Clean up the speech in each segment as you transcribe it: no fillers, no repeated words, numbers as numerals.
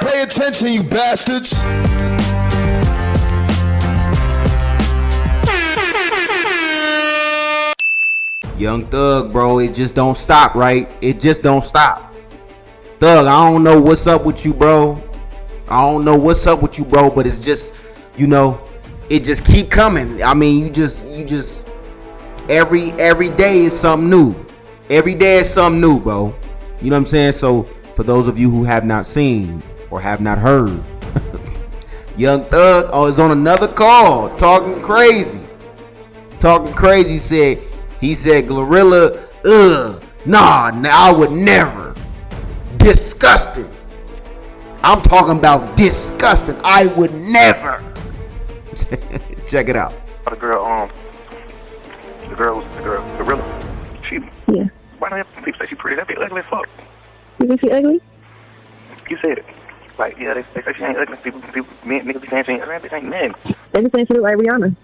Pay attention, you bastards. Young Thug, bro, it just don't stop, right? It just don't stop. Thug, I don't know what's up with you, bro. I don't know what's up with you, bro, but it's just, you know, it just keep coming. I mean, you just every day is something new. Every day is something new, bro. You know what I'm saying? So for those of you who have not seen or have not heard, Young Thug is on another call talking crazy. He said Glorilla, nah, I would never. Disgusting. I'm talking about disgusting. I would never. Check it out. The girl, Glorilla. Yeah. Why do people say she pretty? That bitch ugly as fuck. You think she ugly? You said it. Like, yeah, they say she ain't ugly. People, niggas be saying she ain't ugly. That bitch ain't nothing. They be saying she look like Rihanna.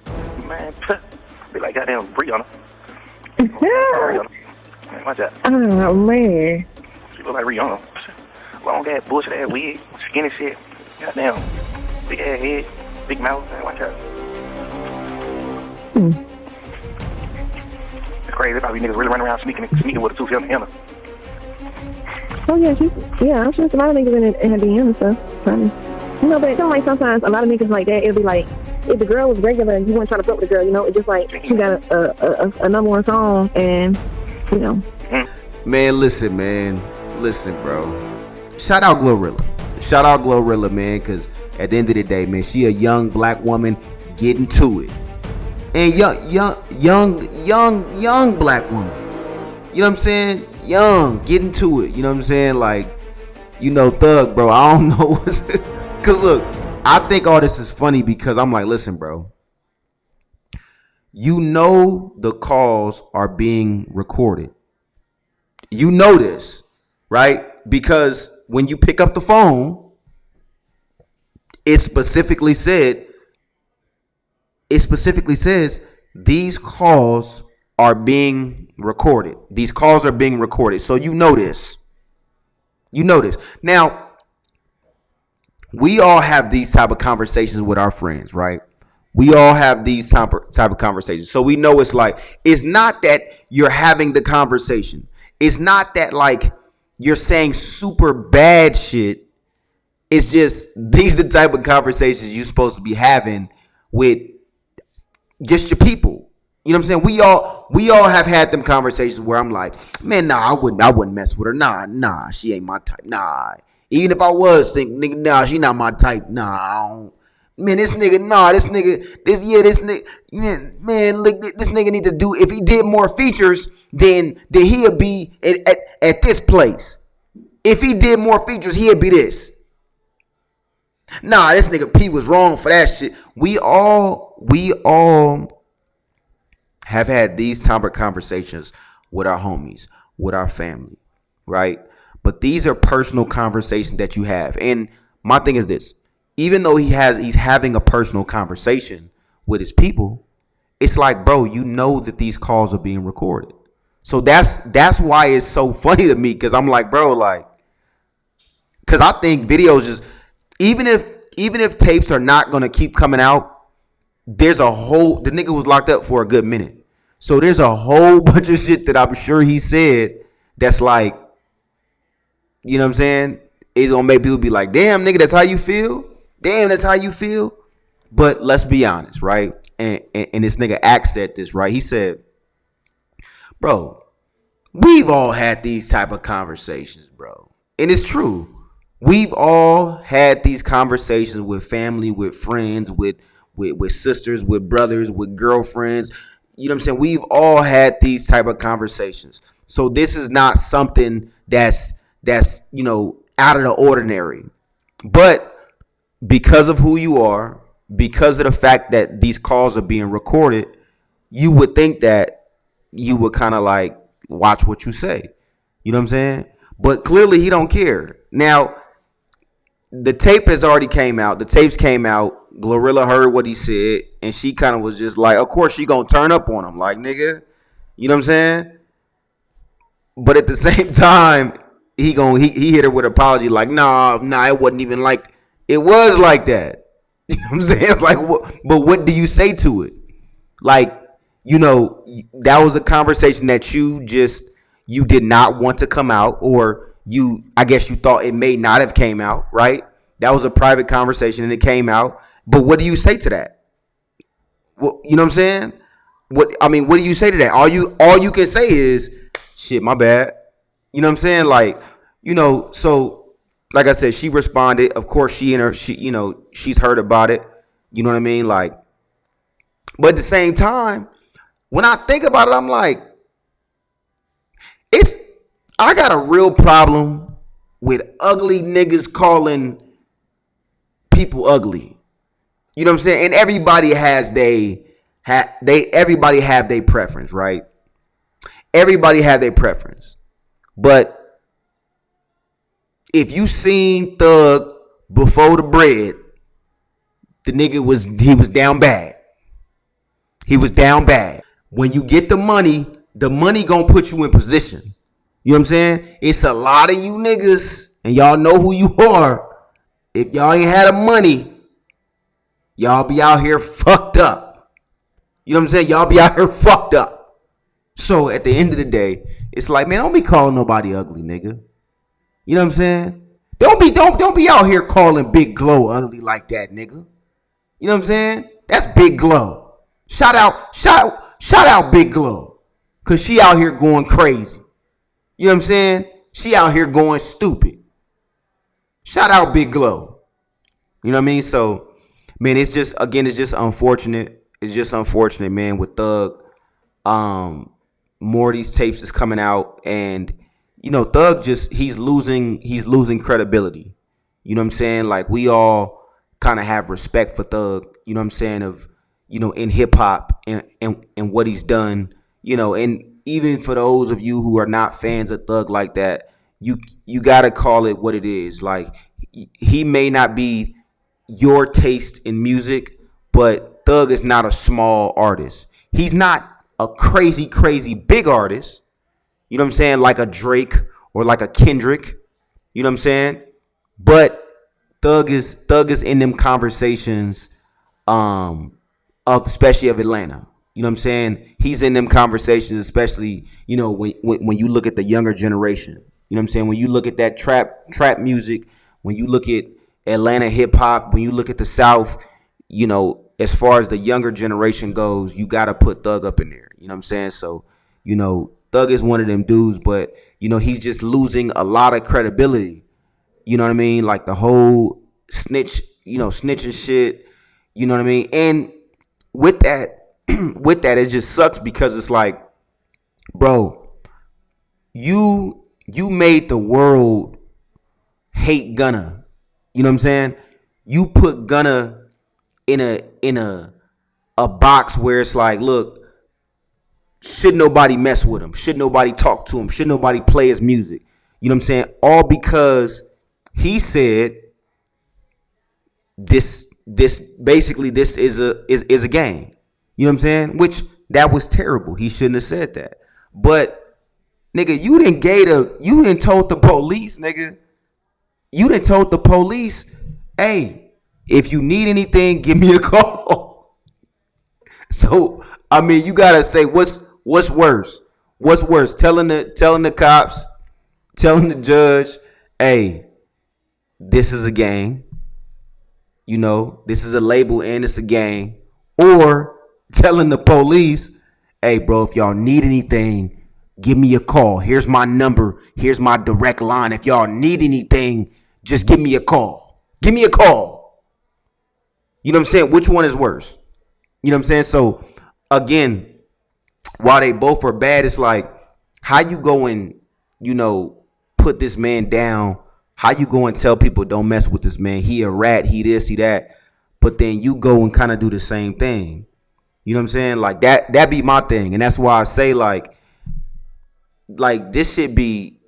Man, be like goddamn Rihanna. Rihanna. Man, watch out. Oh, man. She look like Rihanna. Long ass, bullshit ass wig, skinny shit. Goddamn. Big ass head, big mouth. Man, watch out. It's crazy. Probably niggas really running around sneaking with a 250 Hannah. Oh, yeah, I'm sure a lot of niggas in her DM and stuff. Probably. You know, but it's like sometimes a lot of niggas like that, it'll be like, if the girl was regular and you weren't trying to fuck with the girl, you know, it's just like she got a number one song and, you know. Man, listen, bro. Shout out Glorilla, man, because at the end of the day, man, she a young black woman getting to it. And young black woman. You know what I'm saying? Young, getting to it. You know what I'm saying? Like, you know, Thug, bro, I don't know what's... Because, look, I think all this is funny because I'm like, listen, bro. You know the calls are being recorded. You know this, right? Because when you pick up the phone, it specifically says these calls are being recorded. These calls are being recorded. So you know this. Now, we all have these type of conversations with our friends, right? We all have these type of conversations. So we know it's like, it's not that you're having the conversation. It's not that like you're saying super bad shit. It's just these are the type of conversations you're supposed to be having with just your people. You know what I'm saying? We all have had them conversations where I'm like, man, nah, I wouldn't mess with her. Nah, she ain't my type. Nah. Even if I was thinking, nigga, nah, she not my type. Nah, man, this nigga, man, look, this nigga need to do. If he did more features, then he'll be at this place. If he did more features, he'll be this. Nah, this nigga P was wrong for that shit. We all have had these type of conversations with our homies, with our family, right? But these are personal conversations that you have. And my thing is this. Even though he's having a personal conversation with his people, it's like, bro, you know that these calls are being recorded. So that's why it's so funny to me, because I'm like, bro, like, because I think videos just, even if tapes are not going to keep coming out, the nigga was locked up for a good minute. So there's a whole bunch of shit that I'm sure he said that's like, you know what I'm saying? It's going to make people be like, damn, nigga, that's how you feel? Damn, that's how you feel? But let's be honest, right? And this nigga Axe said this, right? He said, bro, we've all had these type of conversations, bro. And it's true. We've all had these conversations with family, with friends, with sisters, with brothers, with girlfriends. You know what I'm saying? We've all had these type of conversations. So this is not something that's you know, out of the ordinary. But because of who you are, because of the fact that these calls are being recorded, you would think that you would kind of like watch what you say. You know what I'm saying? But clearly he don't care. Now, the tape has already came out. The tapes came out. Glorilla heard what he said, and she kind of was just like, of course she gonna turn up on him. Like, nigga, you know what I'm saying? But at the same time, he hit her with an apology like, nah, it wasn't even like it was like that. You know what I'm saying? It's like, but what do you say to it? Like, that was a conversation that you did not want to come out, or I guess you thought it may not have came out, right? That was a private conversation and it came out. But what do you say to that? Well, you know what I'm saying? What do you say to that? All you can say is, shit, my bad. You know what I'm saying? Like, so like I said, she responded. Of course, she's heard about it. You know what I mean? Like, but at the same time, when I think about it, I'm like, I got a real problem with ugly niggas calling people ugly. You know what I'm saying? And everybody have their preference, right? Everybody have their preference. But if you seen Thug before the bread, the nigga was down bad. He was down bad. When you get the money gonna put you in position. You know what I'm saying? It's a lot of you niggas, and y'all know who you are. If y'all ain't had the money, y'all be out here fucked up. You know what I'm saying? Y'all be out here fucked up. So at the end of the day, it's like, man, don't be calling nobody ugly, nigga. You know what I'm saying? Don't be out here calling Big Glow ugly like that, nigga. You know what I'm saying? That's Big Glow. Shout out Big Glow. Cause she out here going crazy. You know what I'm saying? She out here going stupid. Shout out Big Glow. You know what I mean? So, man, it's just unfortunate. It's just unfortunate, man, with Thug. More of these tapes is coming out, and Thug he's losing credibility. You know what I'm saying? Like, we all kind of have respect for Thug, you know what I'm saying, of in hip hop and what he's done, and even for those of you who are not fans of Thug like that, you got to call it what it is. Like, he may not be your taste in music, but Thug is not a small artist. He's not a crazy big artist. You know what I'm saying? Like a Drake or like a Kendrick. You know what I'm saying? But Thug is in them conversations especially of Atlanta. You know what I'm saying? He's in them conversations, especially, when you look at the younger generation. You know what I'm saying? When you look at that trap music, when you look at Atlanta hip hop, when you look at the South, as far as the younger generation goes, you got to put Thug up in there. You know what I'm saying? So, Thug is one of them dudes, but, he's just losing a lot of credibility. You know what I mean? Like the whole snitching shit. You know what I mean? And with that, it just sucks because it's like, bro, you made the world hate Gunna. You know what I'm saying? You put Gunna in a box where it's like, look, should nobody mess with him? Should nobody talk to him? Should nobody play his music? You know what I'm saying? All because he said this is a game. You know what I'm saying? Which that was terrible. He shouldn't have said that. But nigga, you didn't told the police, nigga. You didn't told the police, hey, if you need anything, give me a call. So, I mean, you gotta say what's worse? What's worse? Telling the cops, telling the judge, hey, this is a game. This is a label and it's a game. Or telling the police, hey, bro, if y'all need anything, give me a call. Here's my number. Here's my direct line. If y'all need anything, just give me a call. Give me a call. You know what I'm saying? Which one is worse? You know what I'm saying? So, again, while they both are bad, it's like, how you go and, put this man down? How you go and tell people don't mess with this man? He a rat, he this, he that. But then you go and kind of do the same thing. You know what I'm saying? Like that be my thing. And that's why I say like this should be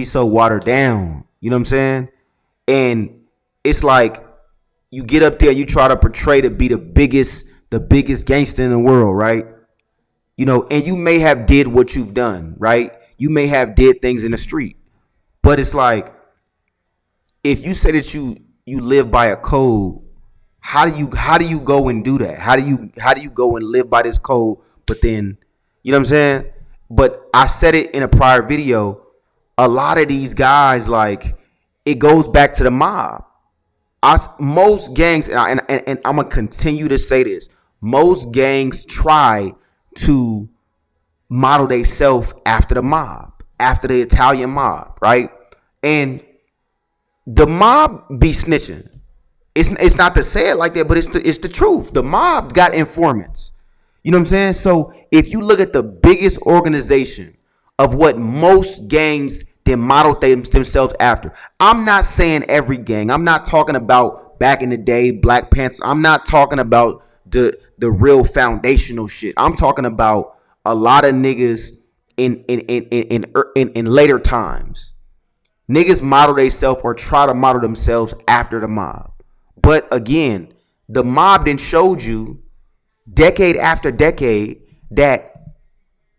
so watered down. You know what I'm saying? And it's like you get up there, you try to portray to be the biggest gangster in the world, right? And you may have did what you've done, right? You may have did things in the street. But it's like, if you say that you live by a code, how do you go and do that? How do you go and live by this code? But then, you know what I'm saying? But I said it in a prior video. A lot of these guys, like, it goes back to the mob. Most gangs, and I'm gonna continue to say this. Most gangs try to model themselves after the mob, after the Italian mob, right? And the mob be snitching. It's not to say it like that, but it's the truth. The mob got informants. You know what I'm saying? So if you look at the biggest organization of what most gangs then model themselves after, I'm not saying every gang. I'm not talking about back in the day, Black Panther. I'm not talking about the real foundational shit. I'm talking about a lot of niggas in later times. Niggas model themselves or try to model themselves after the mob. But again, the mob then showed you decade after decade that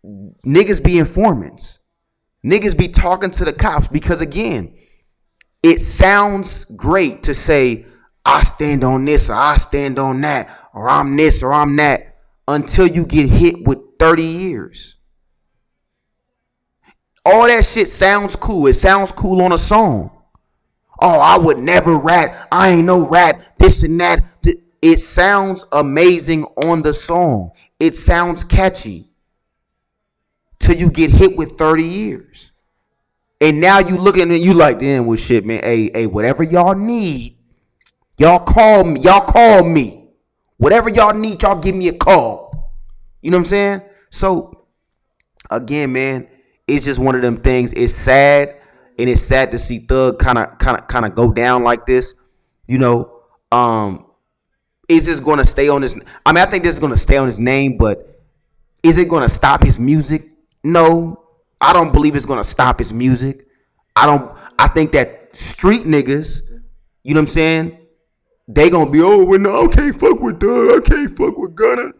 niggas be informants. Niggas be talking to the cops because, again, it sounds great to say, I stand on this or I stand on that or I'm this or I'm that, until you get hit with 30 years. All that shit sounds cool. It sounds cool on a song. Oh, I would never rat. I ain't no rat. This and that. It sounds amazing on the song. It sounds catchy. Till you get hit with 30 years. And now you looking and you like, damn, well, shit, man. Hey, whatever y'all need, y'all call me. Y'all call me. Whatever y'all need, y'all give me a call. You know what I'm saying? So, again, man, it's just one of them things. It's sad. And it's sad to see Thug kind of go down like this. You know, is this going to stay on his? I mean, I think this is going to stay on his name, but is it going to stop his music? No, I don't believe it's going to stop his music. I think that street niggas, you know what I'm saying? They going to be, oh, well, no, I can't fuck with Thug. I can't fuck with Gunna.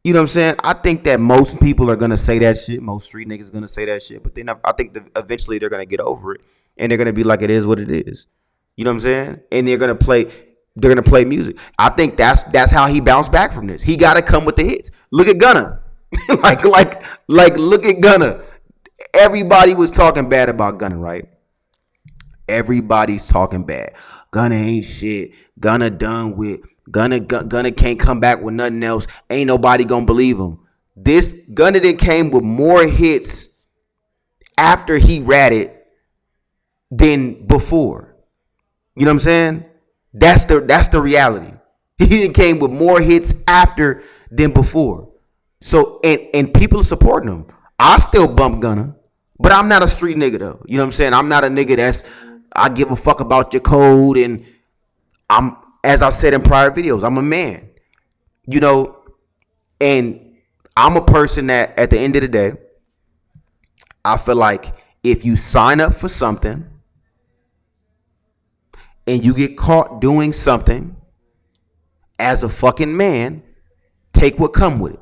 You know what I'm saying? I think that most people are going to say that shit. Most street niggas are going to say that shit. But then I think that eventually they're going to get over it. And they're going to be like, it is what it is. You know what I'm saying? And they're going to play music. I think that's how he bounced back from this. He got to come with the hits. Look at Gunna. like look at Gunna. Everybody was talking bad about Gunna, right? Everybody's talking bad. Gunna ain't shit. Gunna done with. Gunna can't come back with nothing else. Ain't nobody gonna believe him. This Gunna then came with more hits after he ratted than before. You know what I'm saying? That's the reality. He came with more hits after than before. So and people are supporting him. I still bump Gunna, but I'm not a street nigga though. You know what I'm saying? I'm not a nigga I give a fuck about your code, and as I said in prior videos, I'm a man, you know, and I'm a person that at the end of the day, I feel like if you sign up for something and you get caught doing something, as a fucking man, take what come with it.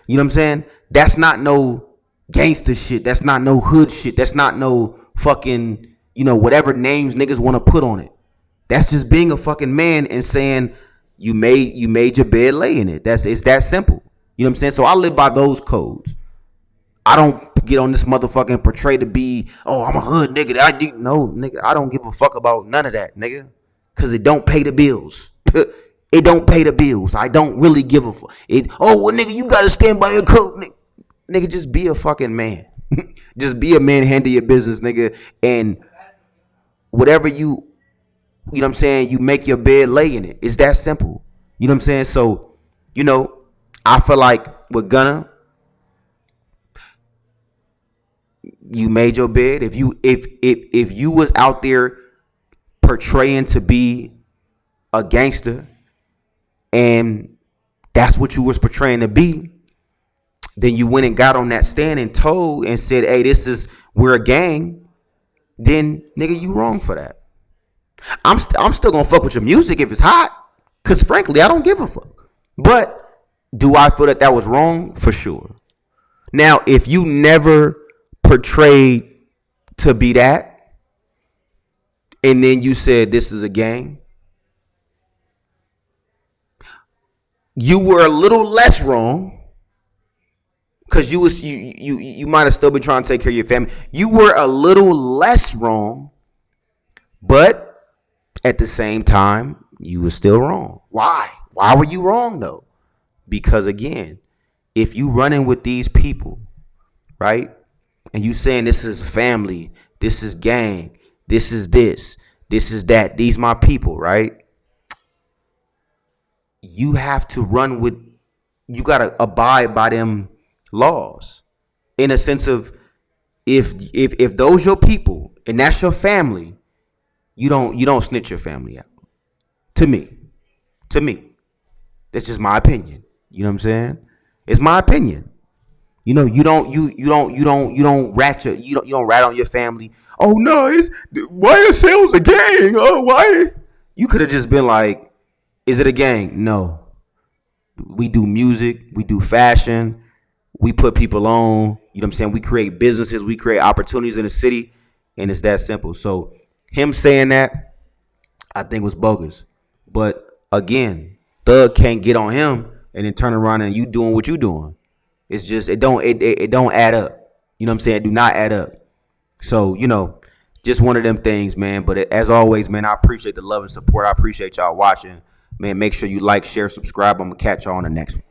You know what I'm saying? That's not no gangster shit. That's not no hood shit. That's not no fucking, you know, whatever names niggas want to put on it. That's just being a fucking man and saying you made your bed, lay in it. It's that simple. You know what I'm saying? So I live by those codes. I don't get on this motherfucking portray to be, oh, I'm a hood nigga. No, nigga, I don't give a fuck about none of that, nigga. Cause it don't pay the bills. It don't pay the bills. I don't really give a fuck. Oh, well, nigga, you gotta stand by your code, nigga. Just be a fucking man. Just be a man, handle your business, nigga. And whatever you know what I'm saying, you make your bed, lay in it. It's that simple. You know what I'm saying? So, you know, I feel like with Gunna, you made your bed. If you was out there portraying to be a gangster and that's what you was portraying to be, then you went and got on that stand and told and said, hey, we're a gang, then nigga, you wrong for that. I'm still gonna fuck with your music if it's hot, cause frankly I don't give a fuck. But do I feel that was wrong? For sure. Now, if you never portrayed to be that, and then you said this is a gang, you were a little less wrong. Because you might have still been trying to take care of your family. You were a little less wrong, but at the same time, you were still wrong. Why? Why were you wrong though? Because again, if you running with these people, right, and you saying this is family, this is gang, this is that, these my people, right? You have to run with, you gotta abide by them laws, in a sense of if those your people and that's your family, you don't snitch your family out. To me, that's just my opinion. You know what I'm saying? It's my opinion. You don't rat on your family. Oh no, it's YSL's a gang. Oh why? You could have just been like, is it a gang? No. We do music, we do fashion, we put people on, you know what I'm saying? We create businesses, we create opportunities in the city, and it's that simple. So him saying that, I think was bogus. But again, Thug can't get on him and then turn around and you doing what you doing. It's just it don't add up. You know what I'm saying? It do not add up. So, just one of them things, man. But as always, man, I appreciate the love and support. I appreciate y'all watching. Man, make sure you like, share, subscribe. I'm going to catch y'all on the next one.